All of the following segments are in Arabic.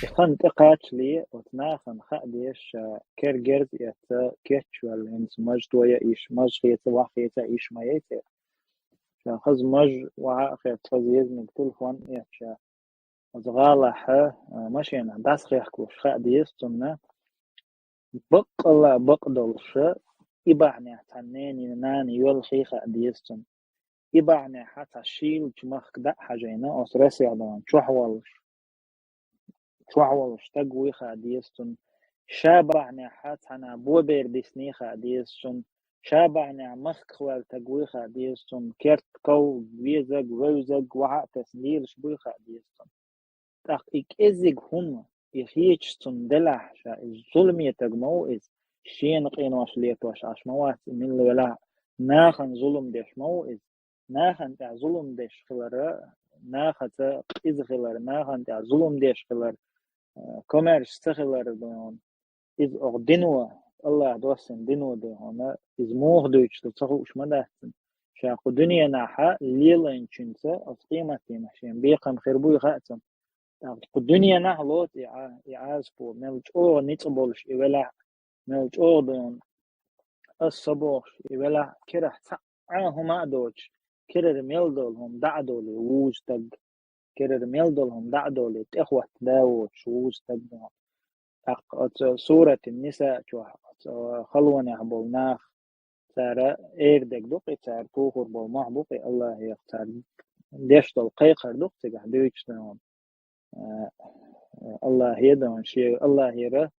يخن تقاتش لي وتناخن خديش كيرجرز يت كيتش والهنس مج تويا إيش مج خيت واخيت إيش ما يت خز مج وعاخيت خز يزنك تلفون يتش زغالة مشينا داس خيحكوش خديش تنا بق الله بق دولش إبعني تنيني ناني يول خيخ خديش إبعني حتى شيل جمخ دا حاجينا أسرسي عدوان شوحولش تقوي خاديستن شابعني حتى بوبير ديسني خاديستن شابعني مخخوال تقوي خاديستن كيرت كو ويزق ووزق وعا تسليل شبوي خاديستن تاق إك إزيق هم يخيجتن دلح الظلمية تقمو إز شين قين واش ليت واش عش موات من الولا ناخن ظلم ديش مو إز ناخن تاع ظلم ديش خلر ناخن تا إز خلر ناخن تاع ظلم ديش خلر كوميرش استخلر دون إذ أغدنوا الله دوسن دينو ده هنا إذ موه دوش تصحوش مدهتن شاقو دنيا ناحا ليلين چنسا أسقيمتي محشين بيقم خربوي خاتم الدنيا نحلوت إعازبو ملج أوغ نيتبولش إولا ملج أوغ دون الصبوش إولا كرح هما دوش كرر ميلدول هم دعدولي ووج تق كرر ميلدول هم دعدولي تأخوة داوش ووج تق سورة النساء خلوان يحبول ناخ سارة إيردك دوقي سار توخر بول محبوقي الله يختار ديشت القيقر دوقي قحدوش دون الله يدون شيء الله يرى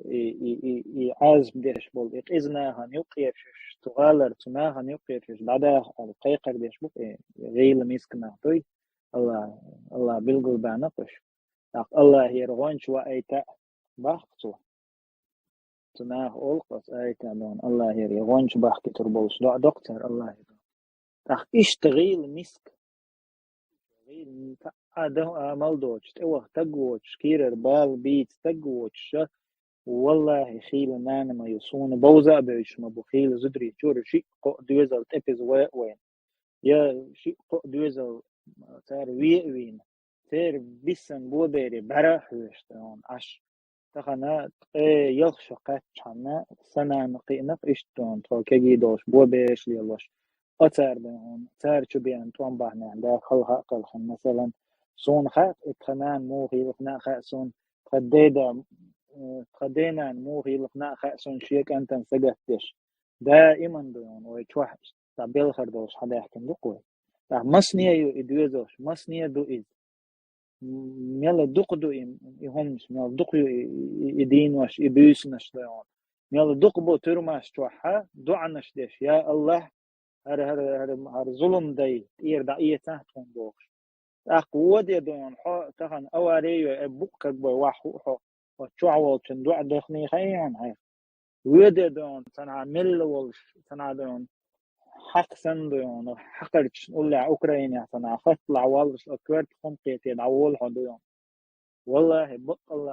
يعاز بديش بول إذنا هن يقيرش تغالر تنا هن يقيرش بعدها القيقر ديش بوقي غيل ميسكنا توي الله بلغل بانقش الله يرغونش وأيتا باختو تناه أولقص أيتا دون الله يري غونش باختي تربوش دكتور الله يري تاخ اشتغيل مسك غيل ده مالدوش توه تقوش كيرر بال بيت تقوش والله خيل نانا ما يصون بوزا بيش ما بخيل زدري جور شيء قو دوزل تبز وين يا شيء قو دوزل تار وين تار بيسن بوديري براحوش تون عش تخنا يلخش قاتشنا سنة نقينق إشتون تو كجي دوش بوبيش ليلوش أتار بهم تار شبيان توان بحنا عند خلها قلخن مثلا صون خات اتخنان موغي لقنا خاسون تخدينا موغي لقنا خاسون شيك أنت نسجتش دائما دون ويتوحش تبيل خردوش حدا يحكي دقوي مسنية يو إدويزوش مسنية دو إد ميلا دقدو يهمش ميلا دقيو يدين واش يبيس نشلون ميلا دقبو ترماش توحا دعا نشدش يا الله هر ظلم داي تير دعية تحتهم دوش قوة دي دون حو تخن أواريو أبوك بوي واحو حو وتشعوال تندوع دخني خيان هاي ويدي دون تنع مل والش تنع دون حق سندون حقرش ولا أوكرانيا تنع خطلع والش أكبرت خمقيتي دعوال حدون والله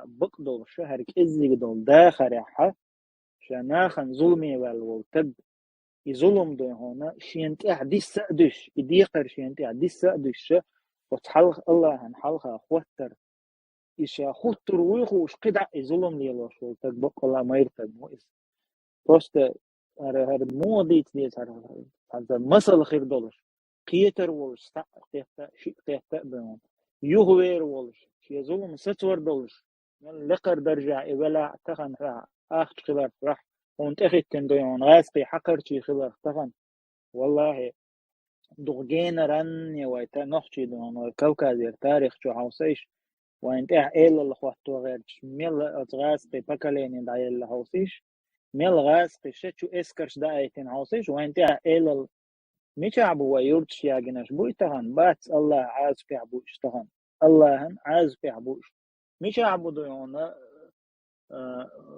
بق دول شهر كزي دول داخل حق شناخن ظلمي والتب يظلم ده هنا شينت ديس سأدش يديقر شينت ديس سأدش وتحلق الله هن حلقة خوتر إيش خوتر ويخوش قدع يظلم لي الله شو تبق الله ما يرتب مؤس بس هر مو ديت ديت هر مسألة خير دولش قيتر والش تحت شيء تحت بهم يهوير والش شيء ظلم ستور دولش لقر درجة ولا تخن آخر خلاف راح وانت أخذ تندون غاسقي حقر شي خلاف تخن والله دغجين رن يويتا نحشي دون والكوكب تاريخ شو حوسيش وانت إيه اللي خواهتو غير ميل غاسقي بكالين داي اللي حوسيش ميل غاسقي شتشو إسكرش دايتين حوسيش وانت إيه مش عبو ويرتش يا جناش بوي تهان بات الله عاز في عبوش تهان الله عاز في عبوش مش عبو دون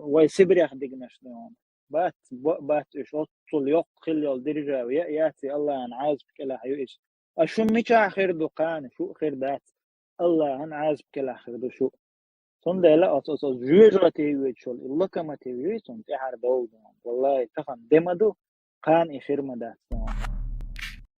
ويسبريخ ديجناش دون بات إيش أطول يق خلي الدرجة ويأتي الله أن عاز بكلا حيوش أشو مش آخر دقان شو خير دات الله أن عاز بكلا خير دو شو صند لا أساس جوجرة تيويت شو الله كما تيويت صند إحر دول والله تخن دمدو قان إخير مدات